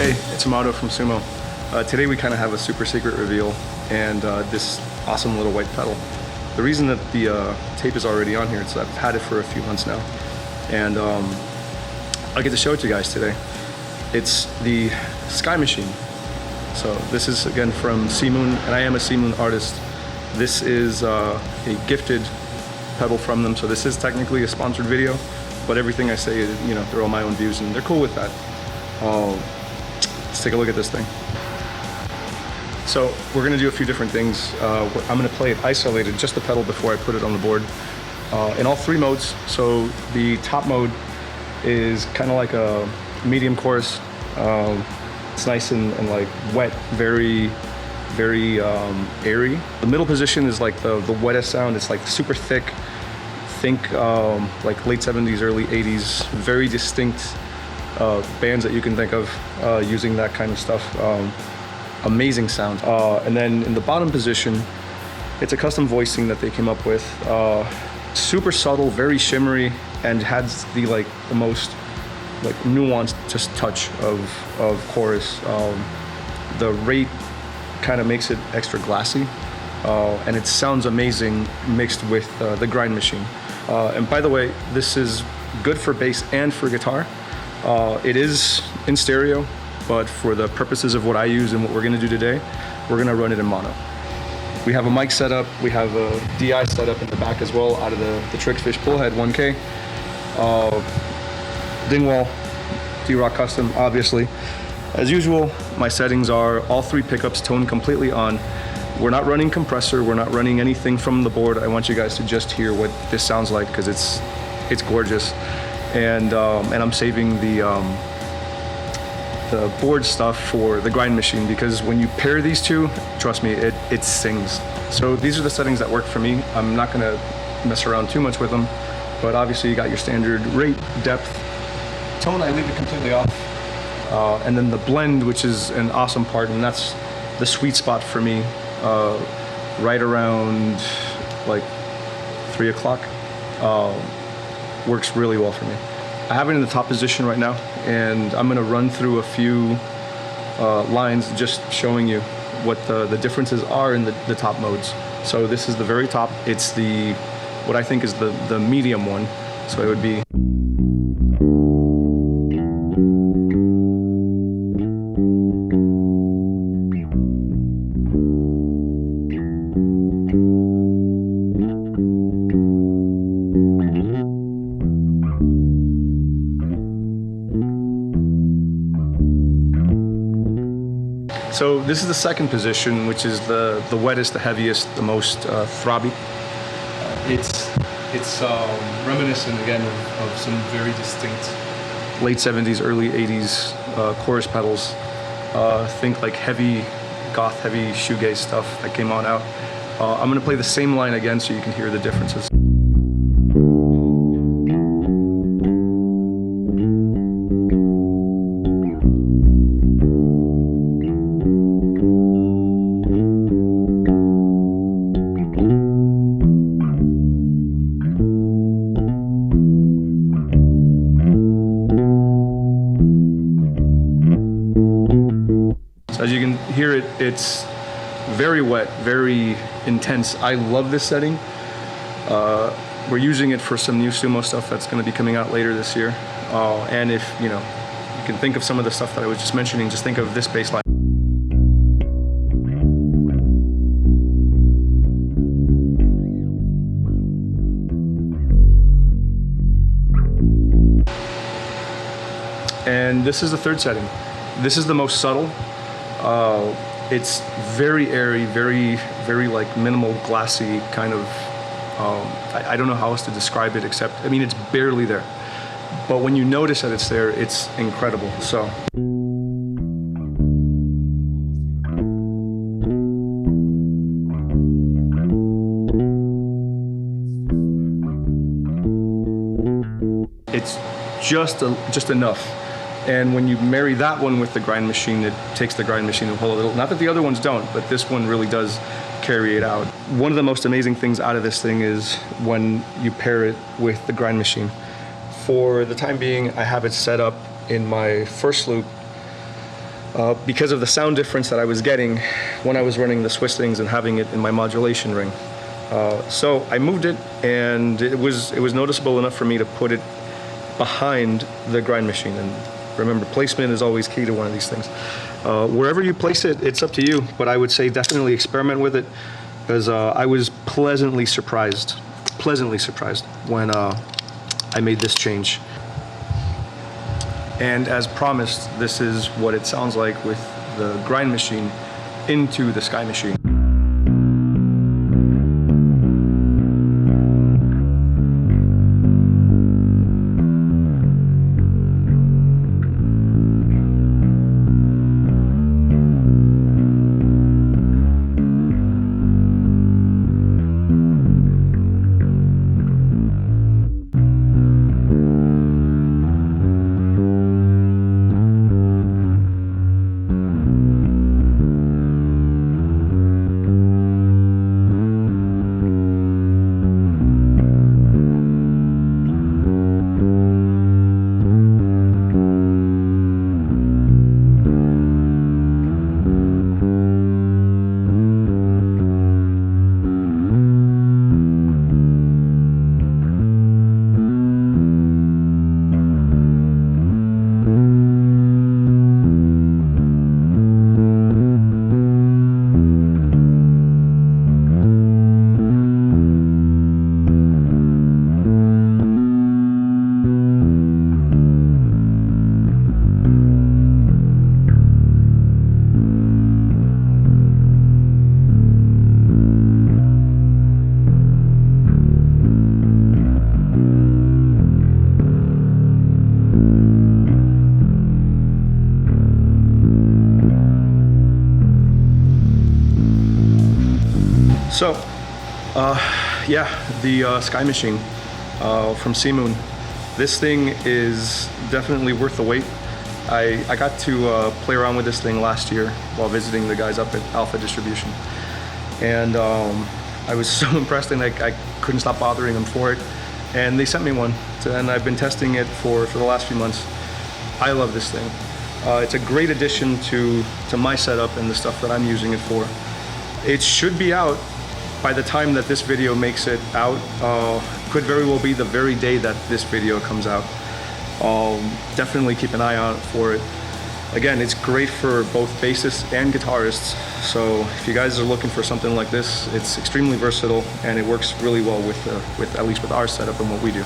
Hey, it's Amado from Sumo. Today we kind of have a super secret reveal and this awesome little white pedal. The reason that the tape is already on here is I've had it for a few months now, and I get to show it to you guys today. It's the Skye Machine. So this is again from Seamoon, and I am a Seamoon artist. This is a gifted pedal from them, so this is technically a sponsored video, but everything I say, you know, they're all my own views and they're cool with that. Let's take a look at this thing. So we're gonna do a few different things. I'm gonna play it isolated, just the pedal before I put it on the board, in all three modes. So the top mode is kind of like a medium chorus. It's nice and like wet, very airy. The middle position is like the wettest sound. It's like super thick. Think like late 70s, early 80s, very distinct bands that you can think of using that kind of stuff. Amazing sound. And then in the bottom position, it's a custom voicing that they came up with. Super subtle, very shimmery, and has the most nuanced just touch of chorus. The rate kind of makes it extra glassy, and it sounds amazing mixed with the grind machine. And by the way, this is good for bass and for guitar. It is in stereo, but for the purposes of what I use and what we're gonna do today, we're gonna run it in mono. We have a mic set up, we have a DI set up in the back as well out of the Trickfish Bullhead 1K. Dingwall, D-Rock Custom, obviously. As usual, my settings are all three pickups toned completely on. We're not running compressor, we're not running anything from the board. I want you guys to just hear what this sounds like because it's gorgeous. And I'm saving the board stuff for the grind machine, because when you pair these two, trust me, it sings. So these are the settings that work for me. I'm not gonna mess around too much with them, but obviously you got your standard rate, depth, tone, I leave it completely off. And then the blend, which is an awesome part, and that's the sweet spot for me, right around like 3 o'clock. Works really well for me. I have it in the top position right now, and I'm gonna run through a few lines just showing you what the differences are in the top modes. So this is the very top. It's what I think is the medium one. So it would be. So this is the second position, which is the wettest, the heaviest, the most throbby. It's reminiscent again of some very distinct late 70s, early 80s chorus pedals. Think like heavy goth, heavy shoegaze stuff that came on out. I'm gonna play the same line again so you can hear the differences. As you can hear it's very wet, very intense. I love this setting. We're using it for some new Sumo stuff that's going to be coming out later this year. And if you can think of some of the stuff that I was just mentioning, just think of this bass line. And this is the third setting. This is the most subtle. It's very airy, very like minimal, glassy kind of. I don't know how else to describe it except, I mean, it's barely there. But when you notice that it's there, it's incredible. So. It's just enough. And when you marry that one with the grind machine, it takes the grind machine a whole little. Not that the other ones don't, but this one really does carry it out. One of the most amazing things out of this thing is when you pair it with the grind machine. For the time being, I have it set up in my first loop because of the sound difference that I was getting when I was running the Swiss things and having it in my modulation ring. So I moved it, and it was noticeable enough for me to put it behind the grind machine. And remember, placement is always key to one of these things. Wherever you place it, it's up to you, but I would say definitely experiment with it, because I was pleasantly surprised when I made this change. And as promised, this is what it sounds like with the grind machine into the Skye machine. So, yeah, the Skye machine from Seamoon. This thing is definitely worth the wait. I got to play around with this thing last year while visiting the guys up at Alpha Distribution. And I was so impressed, and I couldn't stop bothering them for it. And they sent me one, and I've been testing it for the last few months. I love this thing. It's a great addition to my setup and the stuff that I'm using it for. It should be out by the time that this video makes it out. Could very well be the very day that this video comes out. Definitely keep an eye out for it. Again, it's great for both bassists and guitarists. So if you guys are looking for something like this, it's extremely versatile, and it works really well with at least with our setup and what we do.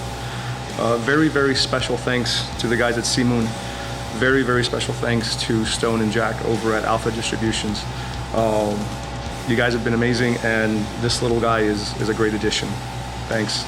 Very, very special thanks to the guys at Seamoon. Very, very special thanks to Stone and Jack over at Alpha Distributions. You guys have been amazing, and this little guy is a great addition. Thanks.